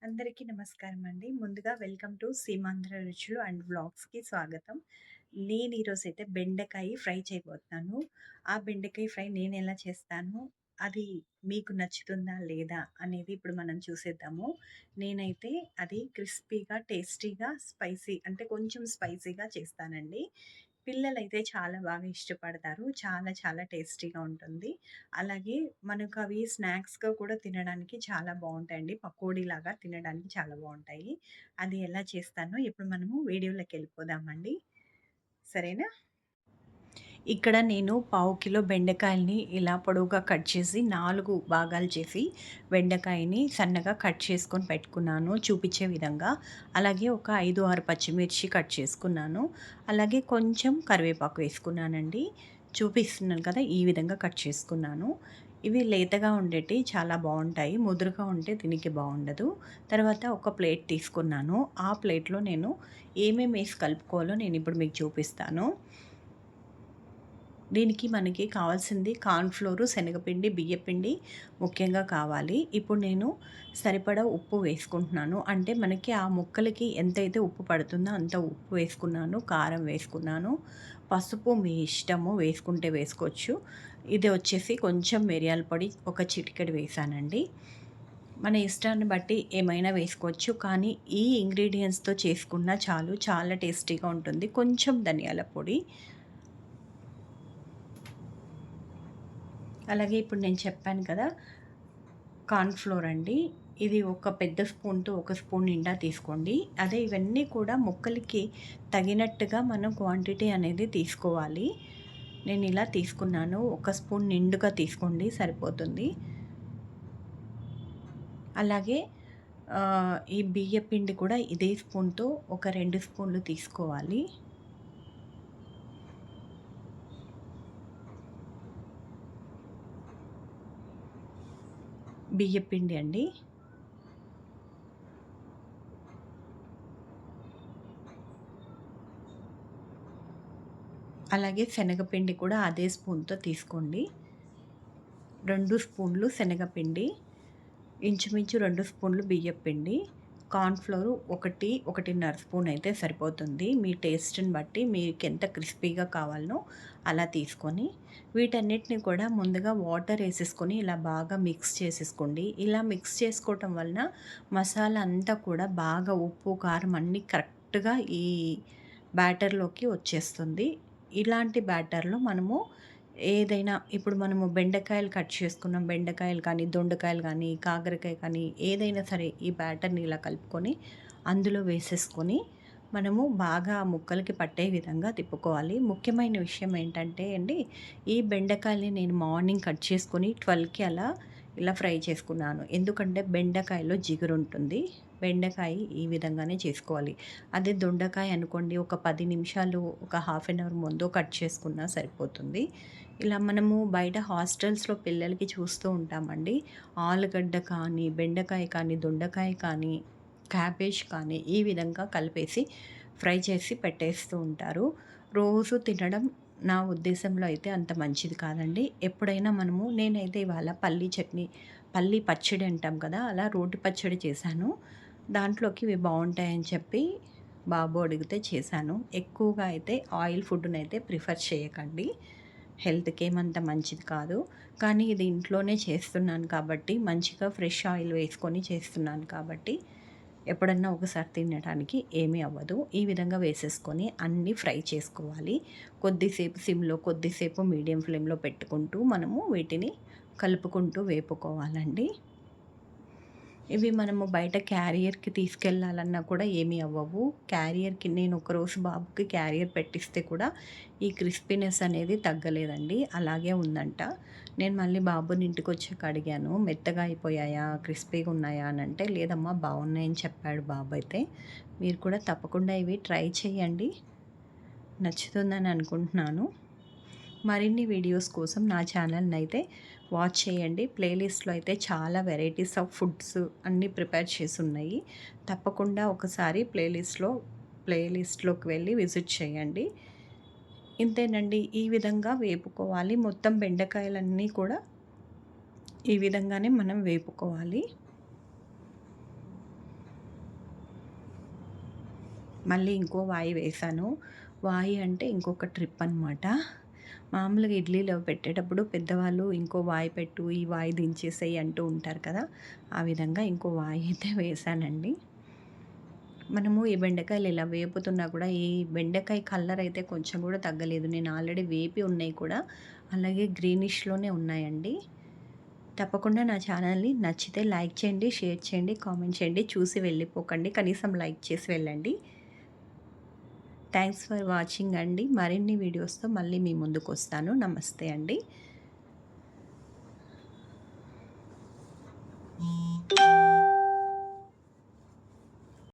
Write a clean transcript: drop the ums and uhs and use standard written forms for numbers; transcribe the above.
అందరికీ నమస్కారం అండి. ముందుగా వెల్కమ్ టు సీమాంధ్ర రుచులు అండ్ వ్లాగ్స్‌కి స్వాగతం. నేను ఈరోజైతే బెండకాయ ఫ్రై చేయబోతున్నాను. ఆ బెండకాయ ఫ్రై నేనెలా చేస్తాను, అది మీకు నచ్చుతుందా లేదా అనేది ఇప్పుడు మనం చూసేద్దాము. నేనైతే అది క్రిస్పీగా, టేస్టీగా, స్పైసీ అంటే కొంచెం స్పైసీగా చేస్తానండి. పిల్లలైతే చాలా బాగా ఇష్టపడతారు. చాలా చాలా టేస్టీగా ఉంటుంది. అలాగే మనకవి స్నాక్స్‌గా కూడా తినడానికి చాలా బావుంటాయండి. పకోడీలాగా తినడానికి చాలా బావుంటాయి. అది ఎలా చేస్తానో ఇప్పుడు మనము వీడియోలోకెళ్ళిపోదామండి. సరేనా? ఇక్కడ నేను పావు కిలో బెండకాయలని ఇలా పొడవుగా కట్ చేసి 4 భాగాలు చేసి బెండకాయని సన్నగా కట్ చేసుకొని పెట్టుకున్నాను చూపించే విధంగా. అలాగే ఒక 5, 6 పచ్చిమిర్చి కట్ చేసుకున్నాను. అలాగే కొంచెం కరివేపాకు వేసుకున్నానండి. చూపిస్తున్నాను కదా! ఈ విధంగా కట్ చేసుకున్నాను. ఇవి లేతగా ఉండేటివి చాలా బావుంటాయి. ముదురుగా ఉంటే దీనికి బావుండదు. తర్వాత ఒక ప్లేట్ తీసుకున్నాను. ఆ ప్లేట్‌లో నేను ఏమేమి ఏసి కలుపుకోవాలో నేనిప్పుడు మీకు చూపిస్తాను. దీనికి మనకి కావాల్సింది కార్న్ ఫ్లోరు, శనగపిండి, బియ్యపిండి ముఖ్యంగా కావాలి. ఇప్పుడు నేను సరిపడా ఉప్పు వేసుకుంటున్నాను. అంటే మనకి ఆ ముక్కలకి ఎంతైతే ఉప్పు పడుతుందో అంత ఉప్పు వేసుకున్నాను. కారం వేసుకున్నాను. పసుపు మీ ఇష్టము వేసుకుంటే వేసుకోవచ్చు. ఇది వచ్చేసి కొంచెం మిరియాల పొడి ఒక చిటికెడు వేశానండి. మన ఇష్టాన్ని బట్టి ఏమైనా వేసుకోవచ్చు. కానీ ఈ ఇంగ్రీడియెంట్స్‌తో చేసుకున్నా చాలు చాలా టేస్టీగా ఉంటుంది. కొంచెం ధనియాల పొడి. అలాగే ఇప్పుడు నేను చెప్పాను కదా! కార్న్ ఫ్లోర్ అండి. ఇది ఒక పెద్ద స్పూన్‌తో ఒక స్పూన్ నిండా తీసుకోండి. అదే ఇవన్నీ కూడా ముక్కలకి తగినట్టుగా మనం క్వాంటిటీ అనేది తీసుకోవాలి. నేను ఇలా తీసుకున్నాను. ఒక స్పూన్ నిండుగా తీసుకోండి సరిపోతుంది. అలాగే ఈ బియ్య పిండి కూడా ఇదే స్పూన్‌తో ఒక 2 స్పూన్లు తీసుకోవాలి. బియ్య పిండి అండి. అలాగే శనగపిండి కూడా అదే స్పూన్‌తో తీసుకోండి. 2 స్పూన్లు శనగపిండి, ఇంచుమించు 2 స్పూన్లు బియ్యపిండి, కార్న్ ఫ్లోర్ 1, 1.5 స్పూన్ అయితే సరిపోతుంది. మీ టేస్ట్‌ని బట్టి మీకెంత క్రిస్పీగా కావాలనో అలా తీసుకొని, వీటన్నిటిని కూడా ముందుగా వాటర్ ఏసేసుకొని ఇలా బాగా మిక్స్ చేసేసుకోండి. ఇలా మిక్స్ చేసుకోవటం వలన మసాలా అంతా కూడా బాగా ఉప్పు, కారం అన్నీ కరెక్ట్‌గా ఈ బ్యాటర్‌లోకి వచ్చేస్తుంది. ఇలాంటి బ్యాటర్‌లో మనము ఏదైనా ఇప్పుడు మనము బెండకాయలు కట్ చేసుకున్నాం. బెండకాయలు కానీ, దొండకాయలు కానీ, కాకరకాయ కానీ ఏదైనా సరే ఈ బ్యాటర్‌ని ఇలా కలుపుకొని అందులో వేసేసుకొని మనము బాగా ఆ ముక్కలకి పట్టే విధంగా తిప్పుకోవాలి. ముఖ్యమైన విషయం ఏంటంటే అండి, ఈ బెండకాయలని నేను మార్నింగ్ కట్ చేసుకొని 12కి అలా ఇలా ఫ్రై చేసుకున్నాను. ఎందుకంటే బెండకాయలో జిగురుంటుంది. బెండకాయ ఈ విధంగానే చేసుకోవాలి. అదే దొండకాయ అనుకోండి ఒక 10 నిమిషాలు ఒక హాఫ్ అన్ అవర్ ముందు కట్ చేసుకున్నా సరిపోతుంది. ఇలా మనము బయట హాస్టల్స్‌లో పిల్లలకి చూస్తూ ఉంటామండి. ఆలుగడ్డ కానీ, బెండకాయ కానీ, దొండకాయ కానీ, క్యాబేజ్ కానీ ఈ విధంగా కలిపేసి ఫ్రై చేసి పెట్టేస్తూ ఉంటారు. రోజు తినడం నా ఉద్దేశంలో అయితే అంత మంచిది కాదండి. ఎప్పుడైనా మనము నేనైతే ఇవాళ పల్లీ చట్నీ, పల్లీ పచ్చడి అంటాం కదా! అలా రోటి పచ్చడి చేశాను. దాంట్లోకి ఇవి బావుంటాయని చెప్పి బాబు అడిగితే చేశాను. ఎక్కువగా అయితే ఆయిల్ ఫుడ్‌నైతే ప్రిఫర్ చేయకండి. హెల్త్‌కేమంత మంచిది కాదు. కానీ ఇది ఇంట్లోనే చేస్తున్నాను కాబట్టి, మంచిగా ఫ్రెష్ ఆయిల్ వేసుకొని చేస్తున్నాను కాబట్టి, ఎప్పుడన్నా ఒకసారి తినడానికి ఏమీ అవ్వదు. ఈ విధంగా వేసేసుకొని అన్నీ ఫ్రై చేసుకోవాలి. కొద్దిసేపు సిమ్‌లో, కొద్దిసేపు మీడియం ఫ్లేమ్‌లో పెట్టుకుంటూ మనము వీటిని కలుపుకుంటూ వేపుకోవాలండి. ఇవి మనము బయట క్యారియర్‌కి తీసుకెళ్ళాలన్నా కూడా ఏమీ అవ్వవు. క్యారియర్‌కి నేను ఒకరోజు బాబుకి క్యారియర్ పెట్టిస్తే కూడా ఈ క్రిస్పీనెస్ అనేది తగ్గలేదండి. అలాగే ఉందంట. నేను మళ్ళీ బాబుని ఇంటికొచ్చాక అడిగాను, "మెత్తగా అయిపోయాయా? క్రిస్పీగా ఉన్నాయా?" అనంటే, "లేదమ్మా బాగున్నాయని" చెప్పాడు బాబైతే. మీరు కూడా తప్పకుండా ఇవి ట్రై చేయండి. నచ్చుతుందని అనుకుంటున్నాను. మరిన్ని వీడియోస్ కోసం నా ఛానల్‌నైతే వాచ్ చేయండి. ప్లేలిస్ట్‌లో అయితే చాలా వెరైటీస్ ఆఫ్ ఫుడ్స్ అన్నీ ప్రిపేర్ చేసున్నాయి. తప్పకుండా ఒకసారి ప్లేలిస్ట్‌లోకి వెళ్ళి విజిట్ చేయండి. ఇంతేనండి. ఈ విధంగా వేపుకోవాలి. మొత్తం బెండకాయలన్నీ కూడా. ఈ విధంగానే మనం వేపుకోవాలి. మళ్ళీ ఇంకో వాయి వేశాను. వాయి అంటే ఇంకొక ట్రిప్ అనమాట. మామూలుగా ఇడ్లీలో పెట్టేటప్పుడు పెద్దవాళ్ళు ఇంకో వాయి పెట్టు, ఈ వాయి దించేసేయి అంటూ ఉంటారు కదా! ఆ విధంగా ఇంకో వాయి అయితే వేశానండి. మనము ఈ బెండకాయలు ఇలా వేపుతున్నా కూడా ఈ బెండకాయ కలర్ అయితే కొంచెం కూడా తగ్గలేదు. నేను ఆల్రెడీ వేపి ఉన్నాయి కూడా అలాగే గ్రీనిష్‌లోనే ఉన్నాయండి. తప్పకుండా నా ఛానల్‌ని నచ్చితే లైక్ చేయండి, షేర్ చేయండి, కామెంట్ చేయండి. చూసి వెళ్ళిపోకండి. కనీసం లైక్ చేసి వెళ్ళండి. థ్యాంక్స్ ఫర్ వాచింగ్ అండి. మరిన్ని వీడియోస్‌తో మళ్ళీ మీ ముందుకొస్తాను. నమస్తే అండి.